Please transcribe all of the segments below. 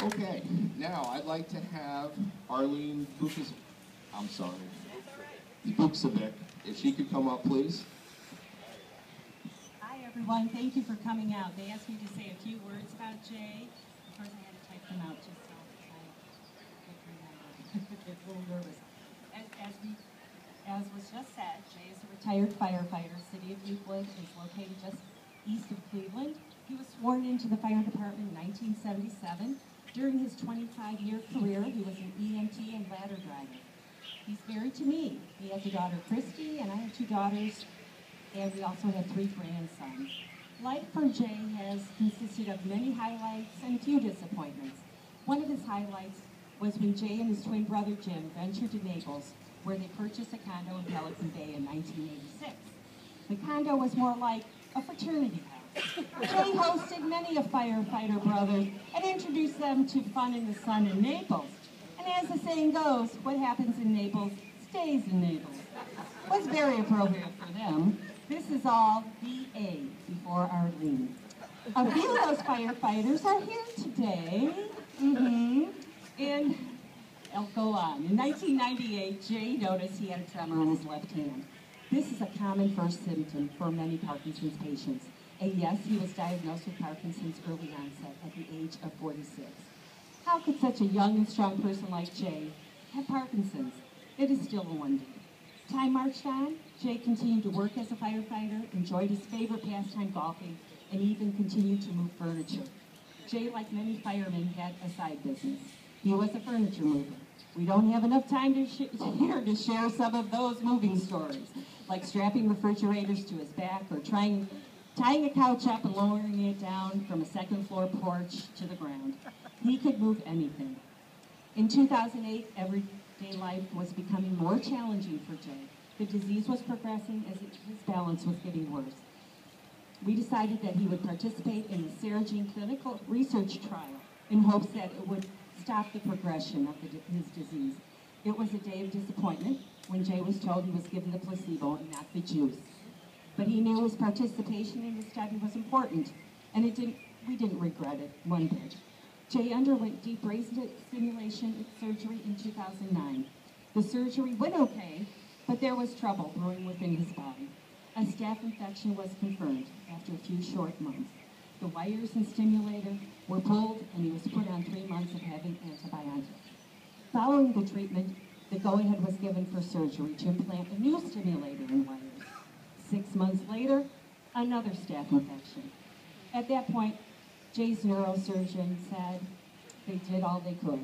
Okay, now I'd like to have Arlene Vukcevic, Vukcevic, if she could come up, please. Hi, everyone. Thank you for coming out. They asked me to say a few words about Jay. Of course, I had to type them out just so I could remember. Get a little nervous. As was just said, Jay is a retired firefighter. City of Euclid is located just east of Cleveland. He was sworn into the fire department in 1977. During his 25-year career, he was an EMT and ladder driver. He's married to me. He has a daughter, Christy, and I have 2 daughters, and we also have 3 grandsons. Life for Jay has consisted of many highlights and a few disappointments. One of his highlights was when Jay and his twin brother, Jim, ventured to Naples, where they purchased a condo in Pelican Bay in 1986. The condo was more like a fraternity house. Jay hosted many a firefighter brothers and introduced them to fun in the sun in Naples. And as the saying goes, what happens in Naples stays in Naples. Was very appropriate for them. This is all VA before Arlene. A few of those firefighters are here today. And I'll go on. In 1998, Jay noticed he had a tremor in his left hand. This is a common first symptom for many Parkinson's patients. And yes, he was diagnosed with Parkinson's early onset at the age of 46. How could such a young and strong person like Jay have Parkinson's? It is still a wonder. Time marched on. Jay continued to work as a firefighter, enjoyed his favorite pastime, golfing, and even continued to move furniture. Jay, like many firemen, had a side business. He was a furniture mover. We don't have enough time here to share some of those moving stories, like strapping refrigerators to his back or tying a couch up and lowering it down from a second-floor porch to the ground. He could move anything. In 2008, everyday life was becoming more challenging for Jay. The disease was progressing as his balance was getting worse. We decided that he would participate in the Serogene clinical research trial in hopes that it would stop the progression of his disease. It was a day of disappointment when Jay was told he was given the placebo and not the juice. But he knew his participation in the study was important, and we didn't regret it one bit. Jay underwent deep brain stimulation surgery in 2009. The surgery went okay, but there was trouble brewing within his body. A staph infection was confirmed after a few short months. The wires and stimulator were pulled, and he was put on 3 months of heavy antibiotics. Following the treatment, the go-ahead was given for surgery to implant a new stimulator and wires. 6 months later, another staph infection. At that point, Jay's neurosurgeon said they did all they could.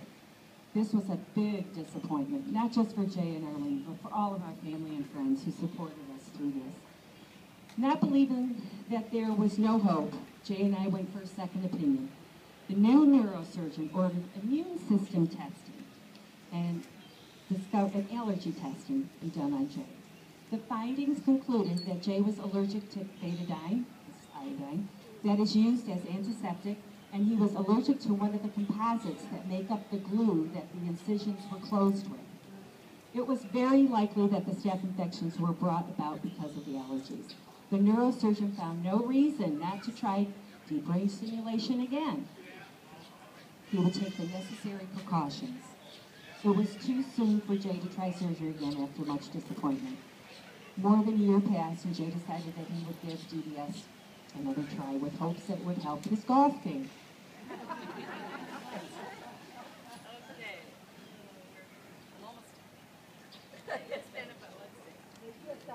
This was a big disappointment, not just for Jay and Arlene, but for all of our family and friends who supported us through this. Not believing that there was no hope, Jay and I went for a second opinion. The new neurosurgeon ordered immune system testing and discovered allergy testing be done on Jay. The findings concluded that Jay was allergic to betadine, iodine, that is used as antiseptic, and he was allergic to one of the composites that make up the glue that the incisions were closed with. It was very likely that the staph infections were brought about because of the allergies. The neurosurgeon found no reason not to try deep brain stimulation again. He would take the necessary precautions. It was too soon for Jay to try surgery again after much disappointment. More than a year passed, and Jay decided that he would give DBS another try with hopes that it would help his golf game.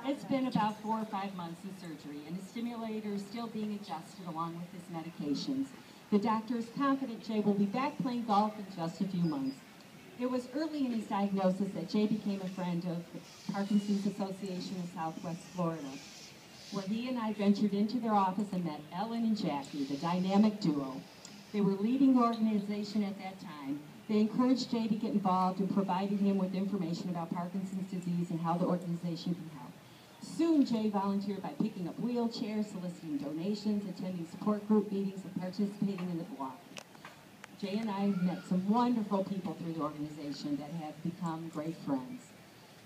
It's been about 4 or 5 months of surgery, and his stimulator is still being adjusted along with his medications. The doctor is confident Jay will be back playing golf in just a few months. It was early in his diagnosis that Jay became a friend of the Parkinson's Association of Southwest Florida, where he and I ventured into their office and met Ellen and Jackie, the dynamic duo. They were leading the organization at that time. They encouraged Jay to get involved and provided him with information about Parkinson's disease and how the organization can help. Soon, Jay volunteered by picking up wheelchairs, soliciting donations, attending support group meetings, and participating in the block. Jay and I met some wonderful people through the organization that have become great friends.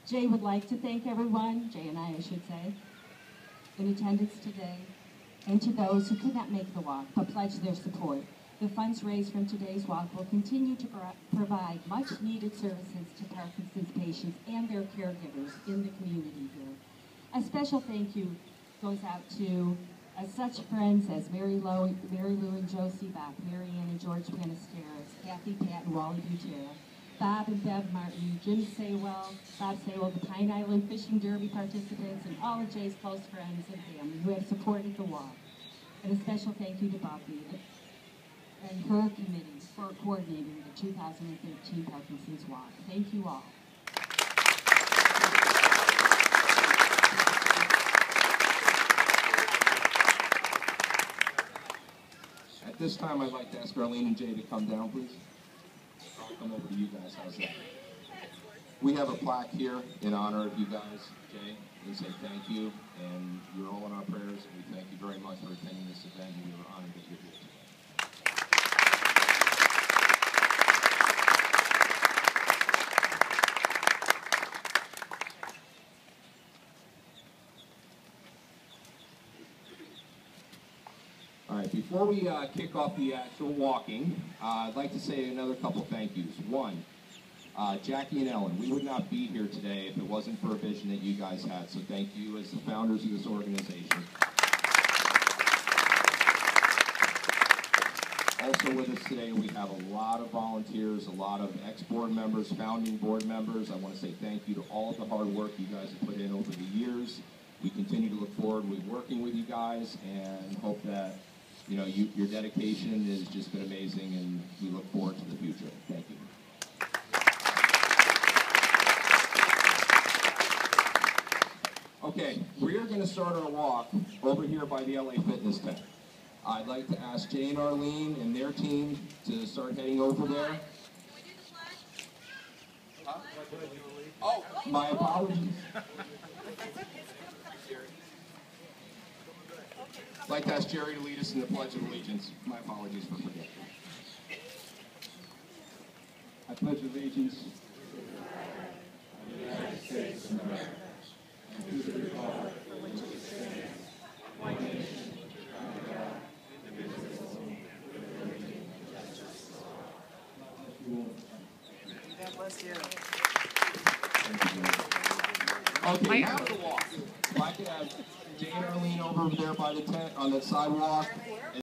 Jay would like to thank everyone, Jay and I should say, in attendance today, and to those who could not make the walk but pledged their support. The funds raised from today's walk will continue to provide much-needed services to Parkinson's patients and their caregivers in the community here. A special thank you goes out to such friends as Mary Lou and Josie Bach, Mary Ann and George Panasteras, Kathy Pat and Wally Butera, Bob and Bev Martin, Jim Bob Saywell, the Pine Island Fishing Derby participants, and all of Jay's close friends and family who have supported the walk. And a special thank you to Buffy and her committee for coordinating the 2013 Parkinson's Walk. Thank you all. At this time, I'd like to ask Arlene and Jay to come down, please. I'll come over to you guys. How's that? We have a plaque here in honor of you guys, Jay. We say thank you, and you're all in our prayers, and we thank you very much for attending this event, and we are honored that you're here today. All right, before we kick off the actual walking, I'd like to say another couple thank yous. One, Jackie and Ellen, we would not be here today if it wasn't for a vision that you guys had, so thank you as the founders of this organization. Also with us today, we have a lot of volunteers, a lot of ex-board members, founding board members. I want to say thank you to all of the hard work you guys have put in over the years. We continue to look forward to working with you guys and hope that your dedication has just been amazing, and we look forward to the future. Thank you. Okay, we are going to start our walk over here by the LA Fitness tent. I'd like to ask Jay and Arlene and their team to start heading over there. Oh, my apologies. I'd like to ask Jerry to lead us in the Pledge of Allegiance. My apologies for forgetting. I pledge allegiance to the United States of America and to the republic for which it stands, one nation, under God, indivisible, with liberty and justice for all. God bless you. Okay, now to the walk. If I could have Jay and Arlene over there by the tent on the sidewalk.